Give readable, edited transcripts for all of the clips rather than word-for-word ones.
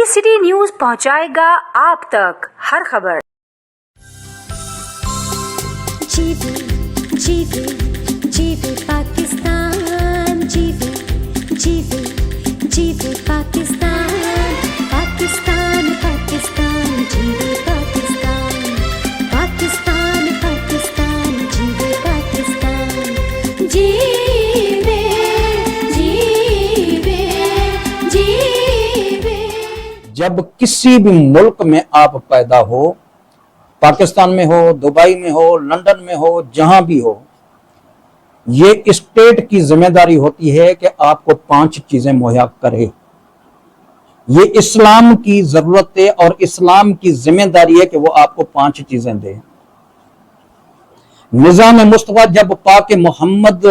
City news पहुंचाएगा आप तक हर खबर। जीवे जीवे जीवे पाकिस्तान, जीवे जीवे जीवे पाकिस्तान, पाकिस्तान पाकिस्तान जीवे पाकिस्तान, पाकिस्तान पाकिस्तान जीवे पाकिस्तान, जीवे जीवे जीवे। जब किसी भी मुल्क में आप पैदा हो, पाकिस्तान में हो, दुबई में हो, लंदन में हो, जहां भी हो, ये स्टेट की जिम्मेदारी होती है कि आपको 5 चीजें मुहैया करे। ये इस्लाम की जरूरत है और इस्लाम की जिम्मेदारी है कि वो आपको 5 चीजें दे। निजाम मुस्तफा जब पाक मोहम्मद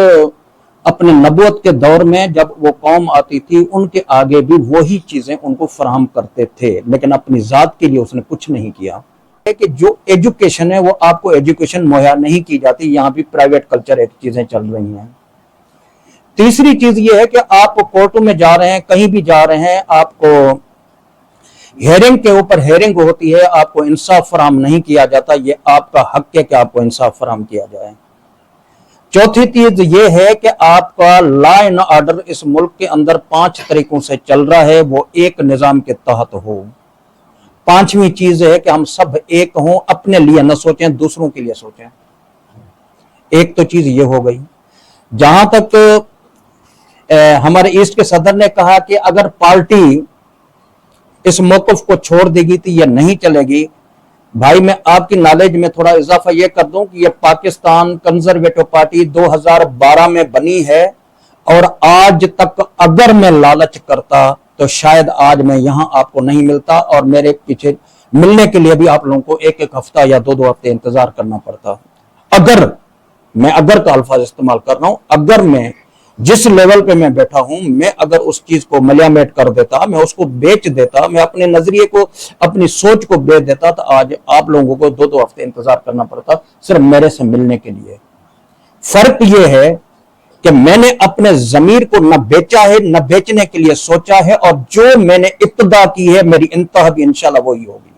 अपने नबूवत के दौर में जब वो कौम आती थी, उनके आगे भी वही चीजें उनको फराहम करते थे, लेकिन अपनी जात के लिए उसने कुछ नहीं किया। कि जो एजुकेशन है वो आपको एजुकेशन मुहैया नहीं की जाती, यहाँ भी प्राइवेट कल्चर एक चीजें चल रही हैं। तीसरी चीज ये है कि आप कोर्टों में जा रहे हैं, कहीं भी जा रहे हैं, आपको हेयरिंग के ऊपर हेयरिंग होती है, आपको इंसाफ फराहम नहीं किया जाता। ये आपका हक है कि आपको इंसाफ फराहम किया जाए। चौथी चीज ये है कि आपका लॉ एंड ऑर्डर इस मुल्क के अंदर 5 तरीकों से चल रहा है, वो एक निजाम के तहत हो। 5वीं चीज है कि हम सब एक हों, अपने लिए न सोचें, दूसरों के लिए सोचें। एक तो चीज ये हो गई। जहां तक हमारे ईस्ट के सदर ने कहा कि अगर पार्टी इस मौकफ को छोड़ देगी तो ये नहीं चलेगी, भाई मैं आपकी नॉलेज में थोड़ा इजाफा ये कर दूं कि ये पाकिस्तान कंजर्वेटिव पार्टी 2012 में बनी है और आज तक अगर मैं लालच करता तो शायद आज मैं यहां आपको नहीं मिलता और मेरे पीछे मिलने के लिए भी आप लोगों को 1-1 हफ्ता या 2-2 हफ्ते इंतजार करना पड़ता। अगर मैं अगर का अल्फाज इस्तेमाल कर रहा हूं, अगर मैं जिस लेवल पे मैं बैठा हूं, मैं अगर उस चीज को मलियामेट कर देता, मैं उसको बेच देता, मैं अपने नजरिए को, अपनी सोच को बेच देता, तो आज आप लोगों को 2-2 हफ्ते इंतजार करना पड़ता सिर्फ मेरे से मिलने के लिए। फर्क यह है कि मैंने अपने जमीर को न बेचा है, न बेचने के लिए सोचा है, और जो मैंने इब्तिदा की है मेरी इंतहा भी इंशाल्लाह वही होगी।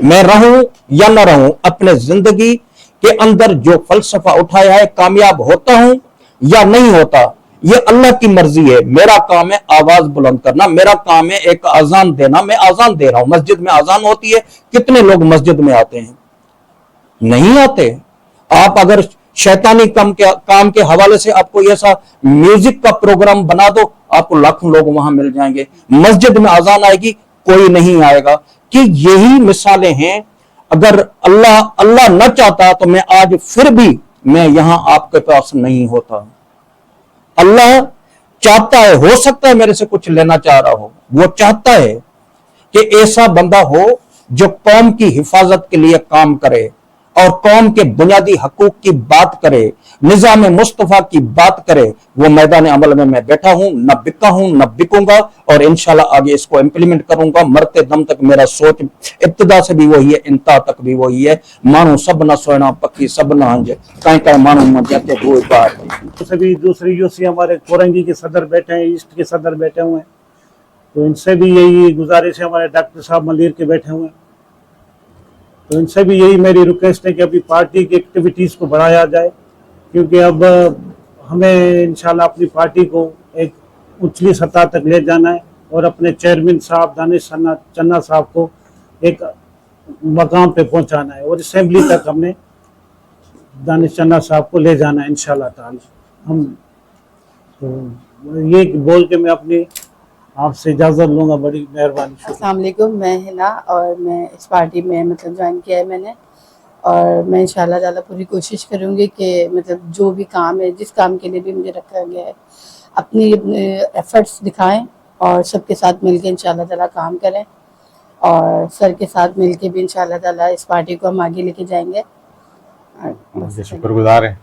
मैं रहूं या न रहूं, अपने जिंदगी के अंदर जो फलसफा उठाया है, कामयाब होता हूं या नहीं होता, ये अल्लाह की मर्जी है। मेरा काम है आवाज बुलंद करना, मेरा काम है एक आजान देना। मैं आजान दे रहा हूं। मस्जिद में आजान होती है, कितने लोग मस्जिद में आते हैं? नहीं आते। आप अगर शैतानी काम के हवाले से आपको ऐसा म्यूजिक का प्रोग्राम बना दो, आपको लाखों लोग वहां मिल जाएंगे। मस्जिद में आजान आएगी, कोई नहीं आएगा। कि यही मिसालें हैं। अगर अल्लाह न चाहता तो मैं आज फिर भी मैं यहां आपके पास नहीं होता। अल्लाह चाहता है, हो सकता है मेरे से कुछ लेना चाह रहा हो, वो चाहता है कि ऐसा बंदा हो जो कौम की हिफाजत के लिए काम करे और कौम के बुनियादी हकूक की बात करे, निजाम मुस्तफा की बात करे। वो मैदान अमल में मैं बैठा हूं, न बिका हूं न बिकूंगा, और इंशाल्लाह आगे इसको इम्प्लीमेंट करूंगा। मरते दम तक मेरा सोच इब्तिदा से भी वही है, इंतहा तक भी वही है। मानो सब न सोना पक्की सब न हंज, कहीं मानो न जाते हुए बात। सभी दूसरी यूसी हमारे कोरंगी के सदर बैठे हैं, ईस्ट के सदर बैठे हुए हैं, तो इनसे भी यही गुजारिश है। हमारे डॉक्टर साहब मलिर के बैठे हुए हैं, तो इनसे भी यही मेरी रिक्वेस्ट है कि अभी पार्टी की एक्टिविटीज़ को बढ़ाया जाए, क्योंकि अब हमें इंशाल्लाह अपनी पार्टी को एक उछली सतह तक ले जाना है और अपने चेयरमैन साहब दानिश चन्ना साहब को एक मकाम पे पहुंचाना है, और असेंबली तक हमने दानिश चन्ना साहब को ले जाना है इंशाल्लाह ताला। हम तो ये बोल के मैं अपनी आपसे इजाज़त लूँगा। बड़ी मेहरबानी। अस्सलाम वालेकुम, मैं हिना, और मैं इस पार्टी में मतलब ज्वाइन किया है मैंने, और मैं इंशाल्लाह ताला पूरी कोशिश करूँगी कि मतलब जो भी काम है, जिस काम के लिए भी मुझे रखा गया है, अपनी एफर्ट्स दिखाएं और सबके साथ मिलकर इंशाल्लाह ताला काम करें, और सर के साथ मिलके भी इंशाल्लाह ताला इस पार्टी को हम आगे लेके जाएंगे। शुक्रगुजार हैं।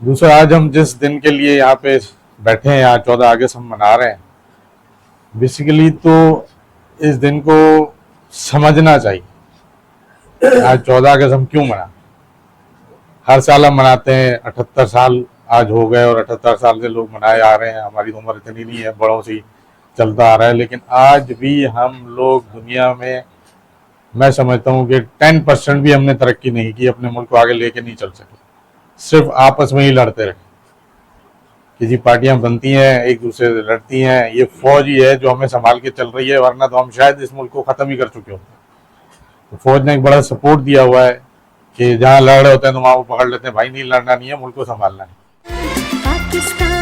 दूसरा, आज हम जिस दिन के लिए यहाँ पे बैठे हैं, आज 14 अगस्त हम मना रहे हैं, बेसिकली तो इस दिन को समझना चाहिए। आज 14 अगस्त हम क्यों मना, हर साल हम मनाते हैं। 78 साल आज हो गए और 78 साल से लोग मनाए आ रहे हैं। हमारी उम्र इतनी नहीं है, बड़ों से چلتا آ رہا ہے، لیکن آج بھی ہم لوگ دنیا میں میں سمجھتا ہوں کہ 10% بھی ہم نے ترقی نہیں کی، اپنے ملک کو آگے لے کے نہیں چل سکے، صرف آپس میں ہی لڑتے رہے کہ جی پارٹیاں بنتی ہیں ایک دوسرے سے لڑتی ہیں، یہ فوج ہی ہے جو ہمیں سنبھال کے چل رہی ہے، ورنہ تو ہم شاید اس ملک کو ختم ہی کر چکے ہوتے ہیں۔ تو فوج نے ایک بڑا سپورٹ دیا ہوا ہے کہ جہاں لڑ رہے ہوتے ہیں تو وہاں وہ پکڑ لیتے ہیں، بھائی نہیں لڑنا نہیں ہے، ملک کو سنبھالنا ہے۔ پاکستان